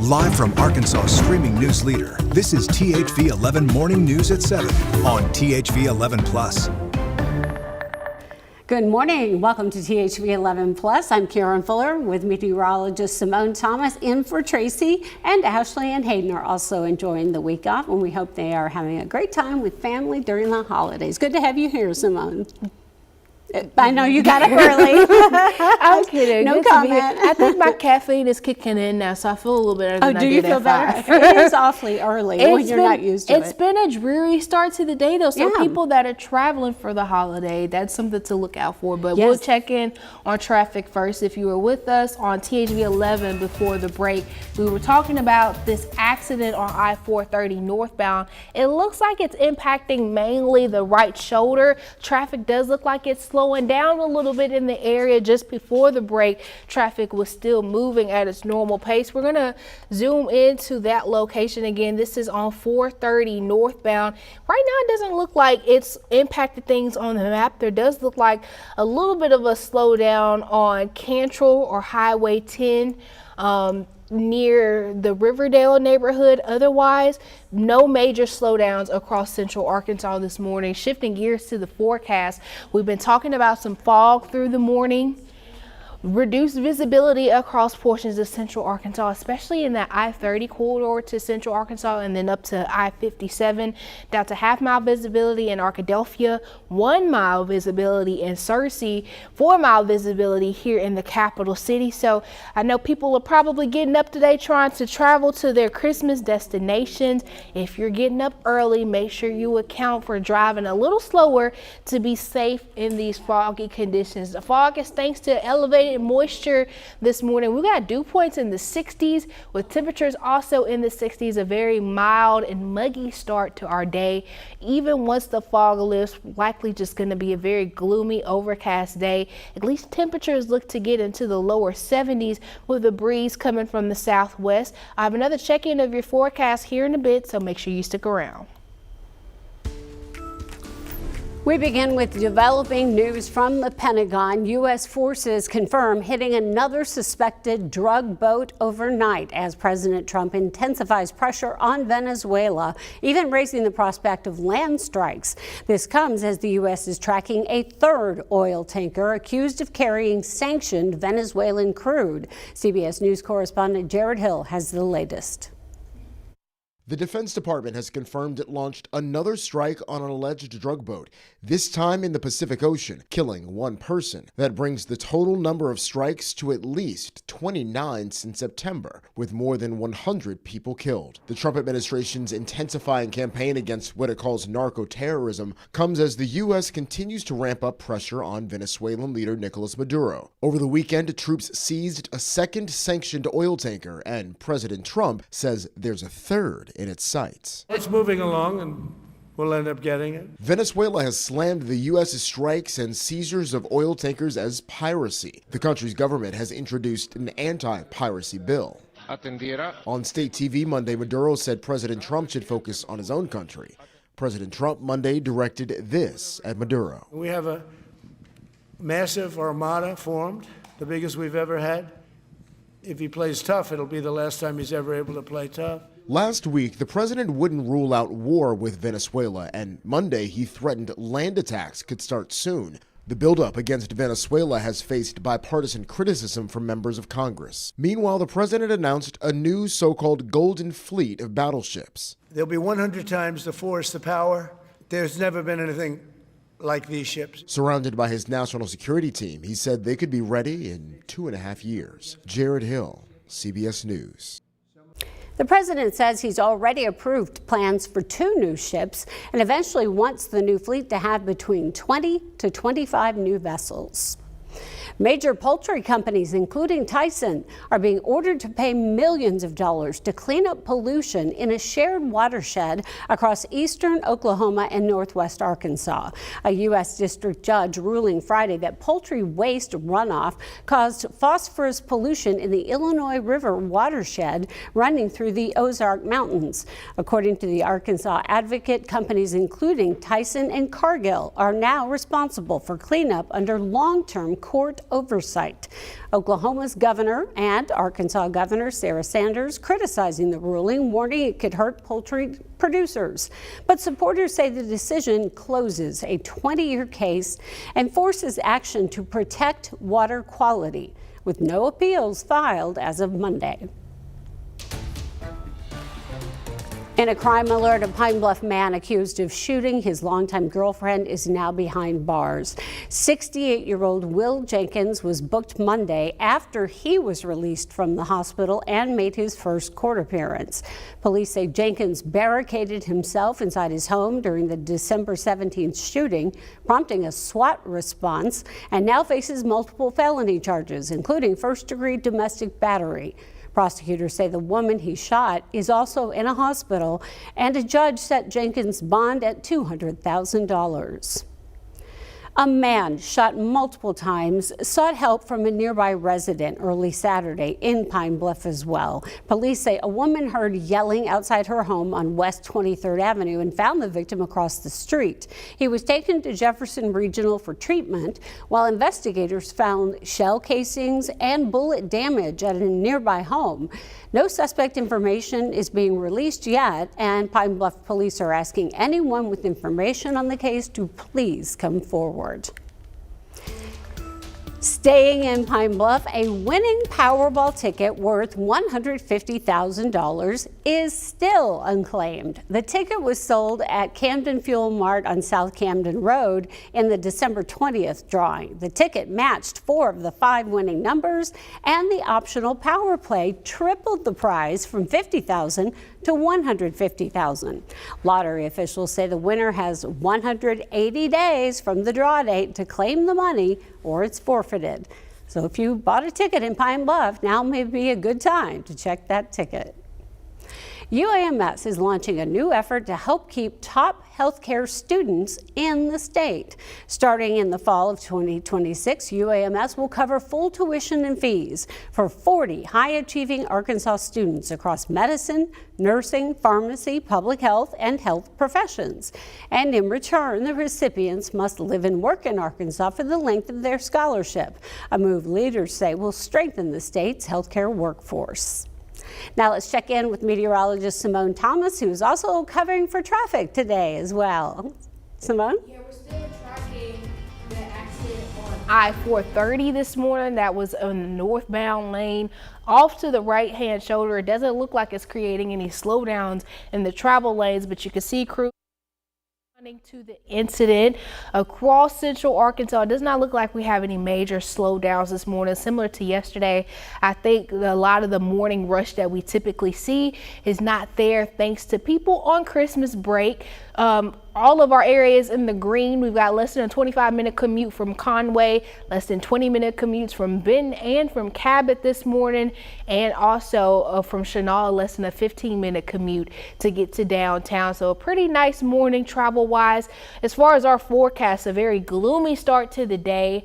Live from Arkansas' streaming news leader, this is THV 11 Morning News at 7 on THV 11 Plus. Good morning. Welcome to THV 11 Plus. I'm Karen Fuller with meteorologist Simone Thomas in for Tracy, and Ashley and Hayden are also enjoying the week off, and we hope they are having a great time with family during the holidays. Good to have you here, Simone. I know you got up early. I'm kidding. No comment. I think my caffeine is kicking in now, so I feel a little better than I did at 5. Oh, do you feel better? It is awfully early when you're not used to it. It's been a dreary start to the day, though, so people that are traveling for the holiday, that's something to look out for. But we'll check in on traffic first. If you were with us on THV 11 before the break, we were talking about this accident on I-430 northbound. It looks like it's impacting mainly the right shoulder. Traffic does look like it's slowing down a little bit in the area. Just before the break, traffic was still moving at its normal pace. We're going to zoom into that location again. This is on 430 northbound. Right now, it doesn't look like it's impacted things on the map. There does look like a little bit of a slowdown on Cantrell or Highway 10. Near the Riverdale neighborhood. Otherwise, no major slowdowns across central Arkansas this morning. Shifting gears to the forecast, we've been talking about some fog through the morning. Reduced visibility across portions of central Arkansas, especially in that I-30 corridor to central Arkansas and then up to I-57, down to half-mile visibility in Arkadelphia, 1-mile visibility in Searcy, 4-mile visibility here in the capital city. So I know people are probably getting up today trying to travel to their Christmas destinations. If you're getting up early, make sure you account for driving a little slower to be safe in these foggy conditions. The fog is thanks to elevated moisture this morning. We got dew points in the 60s with temperatures also in the 60s. A very mild and muggy start to our day. Even once the fog lifts, likely just going to be a very gloomy, overcast day. At least temperatures look to get into the lower 70s with a breeze coming from the southwest. I have another check-in of your forecast here in a bit, so make sure you stick around. We begin with developing news from the Pentagon. U.S. forces confirm hitting another suspected drug boat overnight as President Trump intensifies pressure on Venezuela, even raising the prospect of land strikes. This comes as the U.S. is tracking a third oil tanker accused of carrying sanctioned Venezuelan crude. CBS News correspondent Jared Hill has the latest. The Defense Department has confirmed it launched another strike on an alleged drug boat, this time in the Pacific Ocean, killing one person. That brings the total number of strikes to at least 29 since September, with more than 100 people killed. The Trump administration's intensifying campaign against what it calls narco-terrorism comes as the U.S. continues to ramp up pressure on Venezuelan leader Nicolas Maduro. Over the weekend, troops seized a second sanctioned oil tanker, and President Trump says there's a third in its sights. It's moving along and we'll end up getting it. Venezuela has slammed the U.S.'s strikes and seizures of oil tankers as piracy. The country's government has introduced an anti-piracy bill. On state TV Monday, Maduro said President Trump should focus on his own country. President Trump Monday directed this at Maduro. We have a massive armada formed, the biggest we've ever had. If he plays tough, it'll be the last time he's ever able to play tough. Last week, the president wouldn't rule out war with Venezuela, and Monday he threatened land attacks could start soon. The buildup against Venezuela has faced bipartisan criticism from members of Congress. Meanwhile, the president announced a new so-called Golden Fleet of battleships. There'll be 100 times the force, the power. There's never been anything like these ships. Surrounded by his national security team, he said they could be ready in 2.5 years. Jared Hill, CBS News. The president says he's already approved plans for 2 new ships and eventually wants the new fleet to have between 20 to 25 new vessels. Major poultry companies, including Tyson, are being ordered to pay millions of dollars to clean up pollution in a shared watershed across eastern Oklahoma and northwest Arkansas. A U.S. district judge ruling Friday that poultry waste runoff caused phosphorus pollution in the Illinois River watershed running through the Ozark Mountains. According to the Arkansas Advocate, companies including Tyson and Cargill are now responsible for cleanup under long-term court oversight. Oklahoma's governor and Arkansas Governor Sarah Sanders criticizing the ruling, warning it could hurt poultry producers. But supporters say the decision closes a 20-year case and forces action to protect water quality, with no appeals filed as of Monday. In a crime alert, a Pine Bluff man accused of shooting his longtime girlfriend is now behind bars. 68-year-old Will Jenkins was booked Monday after he was released from the hospital and made his first court appearance. Police say Jenkins barricaded himself inside his home during the December 17th shooting, prompting a SWAT response, and now faces multiple felony charges, including first-degree domestic battery. Prosecutors say the woman he shot is also in a hospital, and a judge set Jenkins' bond at $200,000. A man shot multiple times sought help from a nearby resident early Saturday in Pine Bluff as well. Police say a woman heard yelling outside her home on West 23rd Avenue and found the victim across the street. He was taken to Jefferson Regional for treatment, while investigators found shell casings and bullet damage at a nearby home. No suspect information is being released yet, and Pine Bluff police are asking anyone with information on the case to please come forward. Staying in Pine Bluff, a winning Powerball ticket worth $150,000 is still unclaimed. The ticket was sold at Camden Fuel Mart on South Camden Road in the December 20th drawing. The ticket matched 4 of the 5 winning numbers, and the optional Power Play tripled the prize from $50,000 to $150,000. Lottery officials say the winner has 180 days from the draw date to claim the money, or it's forfeited. So if you bought a ticket in Pine Bluff, now may be a good time to check that ticket. UAMS is launching a new effort to help keep top healthcare students in the state. Starting in the fall of 2026, UAMS will cover full tuition and fees for 40 high-achieving Arkansas students across medicine, nursing, pharmacy, public health, and health professions. And in return, the recipients must live and work in Arkansas for the length of their scholarship, a move leaders say will strengthen the state's healthcare workforce. Now let's check in with meteorologist Simone Thomas, who's also covering for traffic today as well. Simone? Yeah, we're still tracking the accident on I-430 this morning. That was in the northbound lane off to the right-hand shoulder. It doesn't look like it's creating any slowdowns in the travel lanes, but you can see crews to the incident across central Arkansas. It does not look like we have any major slowdowns this morning. Similar to yesterday, I think a lot of the morning rush that we typically see is not there thanks to people on Christmas break. All of our areas in the green, we've got less than a 25-minute commute from Conway, less than 20-minute commutes from Benton and from Cabot this morning, and also from Chenal, less than a 15-minute commute to get to downtown. So a pretty nice morning travel-wise. As far as our forecast, a very gloomy start to the day.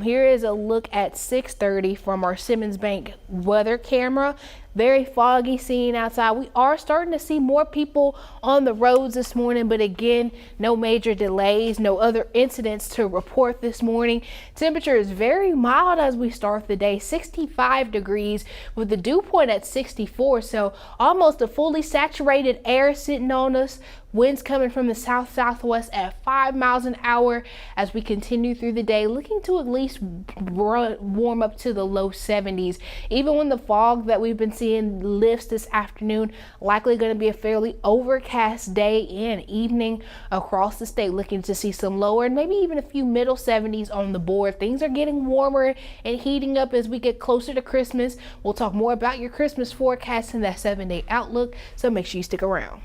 Here is a look at 6:30 from our Simmons Bank weather camera. Very foggy scene outside. We are starting to see more people on the roads this morning, but again, no major delays, no other incidents to report this morning. Temperature is very mild as we start the day, 65 degrees with the dew point at 64. So almost a fully saturated air sitting on us. Winds coming from the south-southwest at 5 miles an hour as we continue through the day, looking to at least warm up to the low 70s. Even when the fog that we've been seeing lifts this afternoon, likely going to be a fairly overcast day and evening across the state, looking to see some lower and maybe even a few middle 70s on the board. Things are getting warmer and heating up as we get closer to Christmas. We'll talk more about your Christmas forecast in that 7-day outlook, so make sure you stick around.